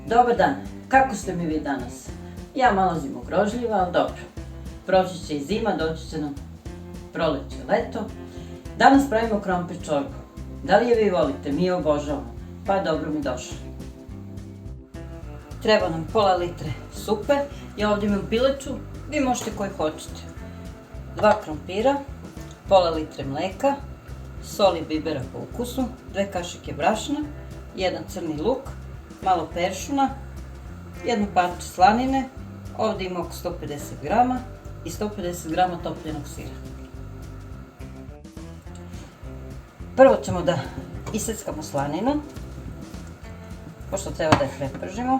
Dobar dan, kako ste mi vi danas? Ja malo zimogrožljiva, ali dobro. Proći će i zima, doći će nam proljeće, leto. Danas pravimo krompir čorbu. Da li je vi volite? Mi je obožavamo. Pa dobro mi došli. Treba nam pola litre supe. Ja ovdje imam pileću, vi možete koji hoćete. 2 krompira, pola litre mlijeka, sol i bibera po ukusu, 2 kašike brašna, 1 crni luk, malo peršuna, 1 parče slanine, ovdje ima oko 150 grama i 150 grama topljenog sira. Prvo ćemo da iseckamo slaninu, pošto treba da je prepržimo.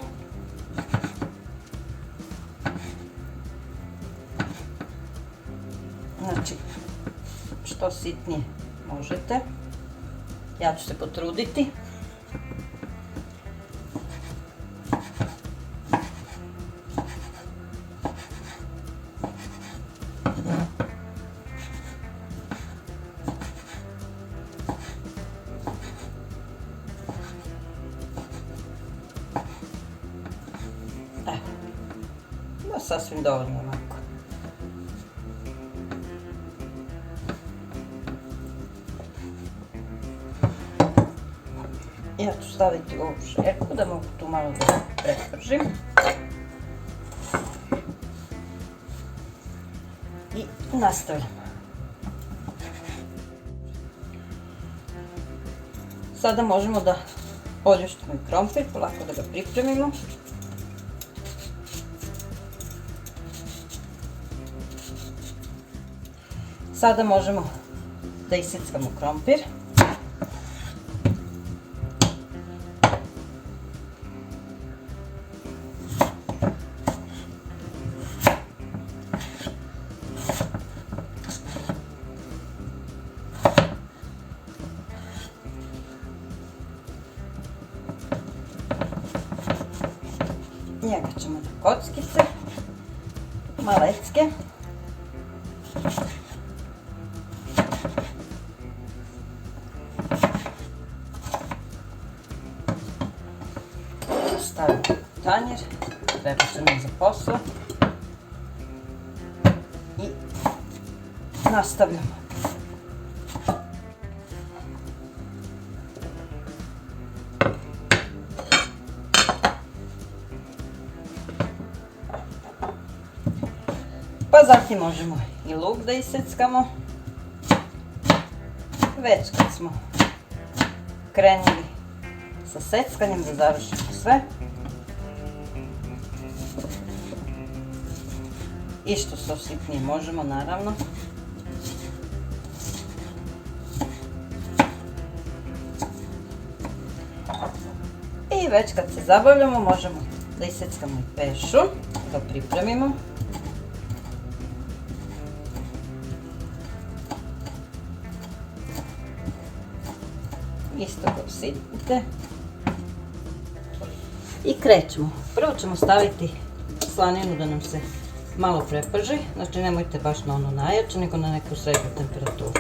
Znači, što sitnije možete. Ja ću se potruditi. Evo, sasvim dovoljno ovako. Ja ću staviti u ovu šerpu da mogu tu malo da prepržim. I nastavljam. Sada možemo da oljuštimo i krompir, polako da ga pripremimo. Sada možemo da iseckamo krompir. Njega ćemo na kockice, malecke. Stavimo u tanjer, treba se nam za posao. I nastavljamo. Pa zatim možemo i luk da iseckamo. Već kad smo krenuli sa seckanjem da završimo sve. I što se sitnije možemo, naravno. I već kad se zabavljamo možemo da iseckamo i peršun, da pripremimo. Isto ga usitnite. I krećemo. Prvo ćemo staviti slaninu da nam se malo preprži. Znači nemojte baš na ono najjače, nego na neku srednju temperaturu.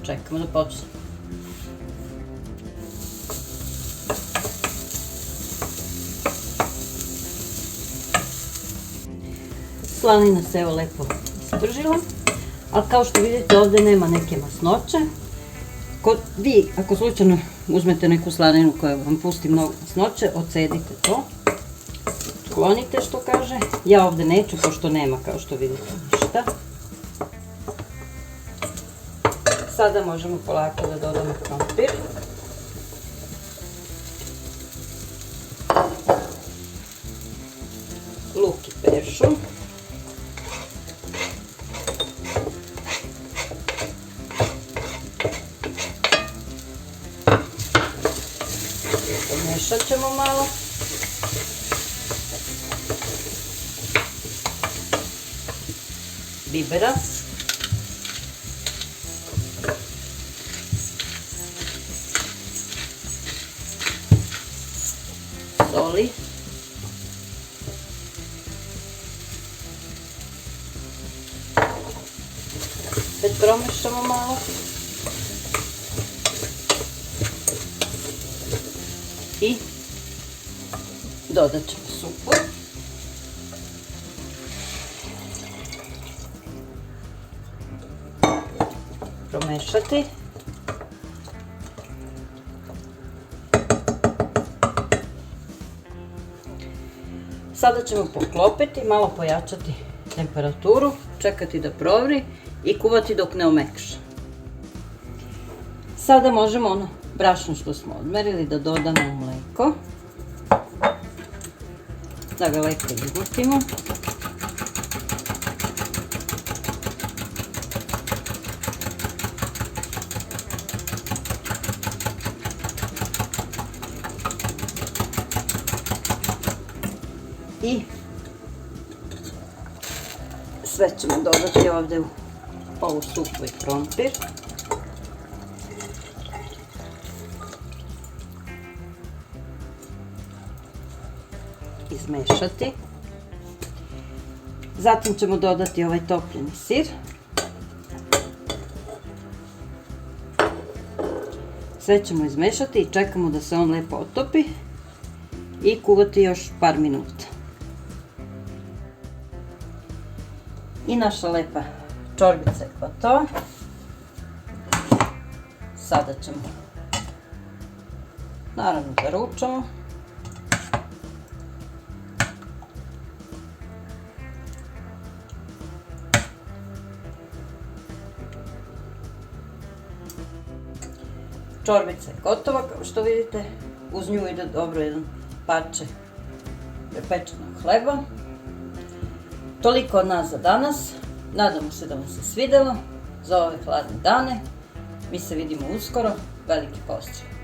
Čekamo da počne. Slanina se evo lepo ispržila. Ali kao što vidite ovdje nema neke masnoće. Vi ako slučajno uzmete neku slaninu koja vam pusti mnogo masnoće, odcedite to. Klonite što kaže. Ja ovdje neću pošto nema kao što vidite ništa. Sada možemo polako da dodamo krompir. Luk i peršun. Pomiješat ćemo malo. Bibera. Soli. Opet promešamo malo. I Dodat ćemo supu. Promešati. Sada ćemo poklopiti, malo pojačati temperaturu, čekati da provri i kuvati dok ne omekša. Sada možemo ono brašno što smo odmerili da dodamo u mleko. Da ga lepo izmutimo. I sve ćemo dodati ovdje u ovu supu i krompir. Izmešati. Zatim ćemo dodati ovaj topljeni sir. Sve ćemo izmešati i čekamo da se on lepo otopi i kuvati još par minuta. I naša lepa čorbica je gotova. Sada ćemo naravno da ručamo. Čorbica je gotova, kao što vidite. Uz nju ide dobro jedan parče prepečenog hleba. Toliko od nas za danas. Nadamo se da vam se svidjelo za ove hladne dane. Mi se vidimo uskoro. Veliki pozdrav!